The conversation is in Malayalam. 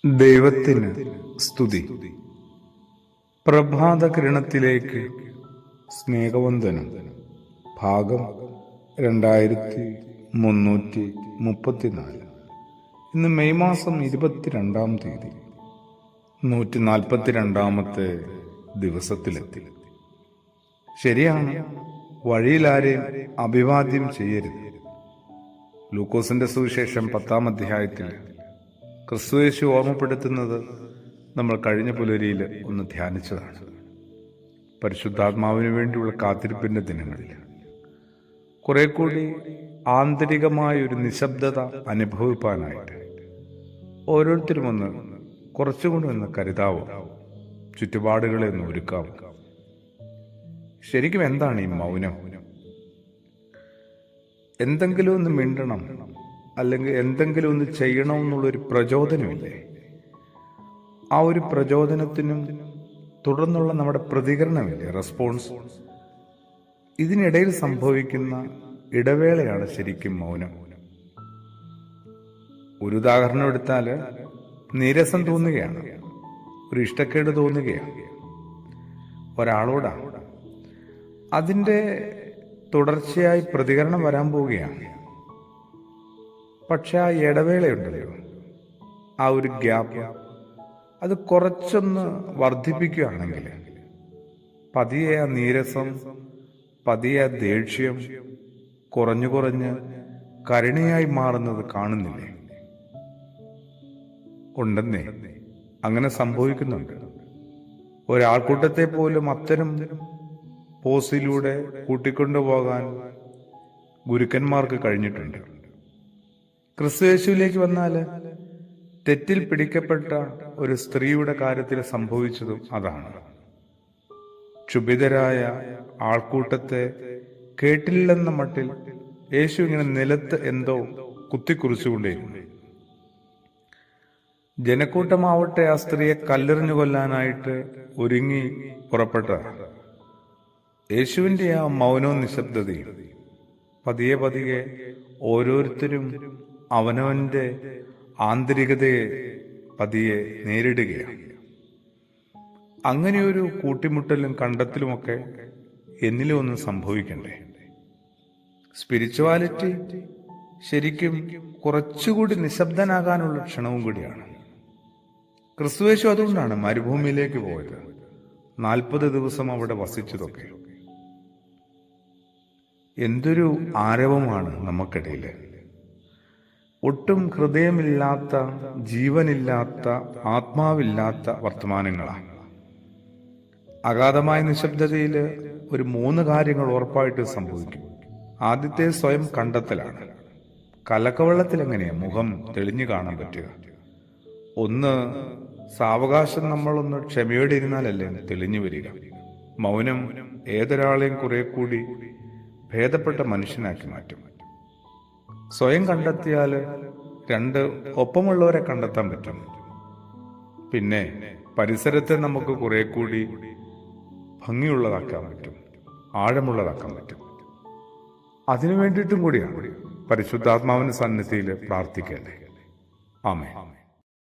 ദൈവത്തിന് സ്തുതി. പ്രഭാത കിരണത്തിലേക്ക് സ്നേഹവന്ദനം. ഭാഗം 2334. ഇന്ന് മെയ് മാസം 22-ാം തീയതി, 142-ാമത്തെ ദിവസത്തിലെത്തി. ശരിയാണ്, വഴിയിലാരെയും അഭിവാദ്യം ചെയ്യരുത്. ലൂക്കോസിന്റെ സുവിശേഷം 10-ാം അധ്യായത്തിൽ ക്രിസ്തുയേശു ഓർമ്മപ്പെടുത്തുന്നത് നമ്മൾ കഴിഞ്ഞ പുലരിയിൽ ഒന്ന് ധ്യാനിച്ചതാണ്. പരിശുദ്ധാത്മാവിന് വേണ്ടിയുള്ള കാത്തിരിപ്പിന്റെ ദിനങ്ങളിൽ കുറെ കൂടി ആന്തരികമായ ഒരു നിശബ്ദത അനുഭവിപ്പാനായിട്ട് ഓരോരുത്തരും ഒന്ന് കുറച്ചുകൂടി ഒന്ന് കരുതാവോ, ചുറ്റുപാടുകളെ ഒന്ന് ഒരുക്കാവോ. ശരിക്കും എന്താണ് ഈ മൗനം? എന്തെങ്കിലും ഒന്ന് മിണ്ടണം, അല്ലെങ്കിൽ എന്തെങ്കിലും ഒന്ന് ചെയ്യണമെന്നുള്ളൊരു പ്രചോദനമില്ലേ? ആ ഒരു പ്രചോദനത്തിനും തുടർന്നുള്ള നമ്മുടെ പ്രതികരണമില്ലേ, റെസ്പോൺസ്? ഇതിനിടയിൽ സംഭവിക്കുന്ന ഇടവേളയാണ് ശരിക്കും മൗനം. ഒരു ഉദാഹരണം എടുത്താൽ, നീരസം തോന്നുകയാണ്, ഒരു ഇഷ്ടക്കേട് തോന്നുകയാണ് ഒരാളോടാണ്. അതിൻ്റെ തുടർച്ചയായി പ്രതികരണം വരാൻ പോവുകയാണ്. പക്ഷെ ആ ഇടവേളയുണ്ടല്ലോ, ആ ഒരു ഗ്യാപ്പ്, അത് കുറച്ചൊന്ന് വർദ്ധിപ്പിക്കുകയാണെങ്കിൽ പതിയെ ആ നീരസം, പതിയെ ആ ദേഷ്യം കുറഞ്ഞു കുറഞ്ഞ് കരുണയായി മാറുന്നത് കാണുന്നില്ലേ? ഉണ്ടെന്നേ, അങ്ങനെ സംഭവിക്കുന്നുണ്ട്. ഒരാൾക്കൂട്ടത്തെ പോലും അത്തരം പോസിലൂടെ കൂട്ടിക്കൊണ്ടുപോകാൻ ഗുരുക്കന്മാർക്ക് കഴിഞ്ഞിട്ടുണ്ട്. ക്രിസ്തുയേശുവിലേക്ക് വന്നാൽ തെറ്റിൽ പിടിക്കപ്പെട്ട ഒരു സ്ത്രീയുടെ കാര്യത്തിൽ സംഭവിച്ചതും അതാണ്. ക്ഷുഭിതരായ ആൾക്കൂട്ടത്തെ കേട്ടില്ലെന്ന മട്ടിൽ യേശു ഇങ്ങനെ നിലത്ത് എന്തോ കുത്തിക്കുറിച്ചുകൊണ്ടേയിരുന്നു. ജനക്കൂട്ടമാവട്ടെ ആ സ്ത്രീയെ കല്ലെറിഞ്ഞു കൊല്ലാനായിട്ട് ഒരുങ്ങി പുറപ്പെട്ട യേശുവിന്റെ ആ മൗനവും നിശബ്ദതയും പതിയെ പതിയെ ഓരോരുത്തരും അവനവന്റെ ആന്തരികതയെ പതിയെ നേരിടുകയാണ്. അങ്ങനെയൊരു കൂട്ടിമുട്ടലും കണ്ടെത്തലുമൊക്കെ എന്നിലും ഒന്നും സംഭവിക്കണ്ടേ? സ്പിരിച്വാലിറ്റി ശരിക്കും കുറച്ചുകൂടി നിശബ്ദനാകാനുള്ള ക്ഷണവും കൂടിയാണ്. ക്രിസ്തുയേശു അതുകൊണ്ടാണ് മരുഭൂമിയിലേക്ക് പോയത്, 40 ദിവസം അവിടെ വസിച്ചതൊക്കെ. എന്തൊരു ആരവമാണ് നമുക്കിടയിൽ! ഒട്ടും ഹൃദയമില്ലാത്ത, ജീവനില്ലാത്ത, ആത്മാവില്ലാത്ത വർത്തമാനങ്ങളാണ്. അഗാധമായ നിശബ്ദതയിൽ ഒരു 3 കാര്യങ്ങൾ ഉറപ്പായിട്ട് സംഭവിക്കും. ആദ്യത്തെ സ്വയം കണ്ടെത്തലാണ്. കലക്കവെള്ളത്തിൽ എങ്ങനെയാ മുഖം തെളിഞ്ഞു കാണാൻ പറ്റുക? ഒന്ന്, സാവകാശം നമ്മളൊന്ന് ക്ഷമയോടെ ഇരുന്നാലല്ലേ തെളിഞ്ഞു വരിക. മൗനം ഏതൊരാളെയും കുറെ കൂടി ഭേദപ്പെട്ട മനുഷ്യനാക്കി മാറ്റും. സ്വയം കണ്ടെത്തിയാൽ 2 ഒപ്പമുള്ളവരെ കണ്ടെത്താൻ പറ്റും. പിന്നെ പരിസരത്തെ നമുക്ക് കുറെ കൂടി ഭംഗിയുള്ളതാക്കാൻ പറ്റും, ആഴമുള്ളതാക്കാൻ പറ്റും. അതിനു വേണ്ടിയിട്ടും കൂടിയാണ് പരിശുദ്ധാത്മാവിന്റെ സന്നിധിയിൽ പ്രാർത്ഥിക്കേണ്ടത്. ആമേൻ.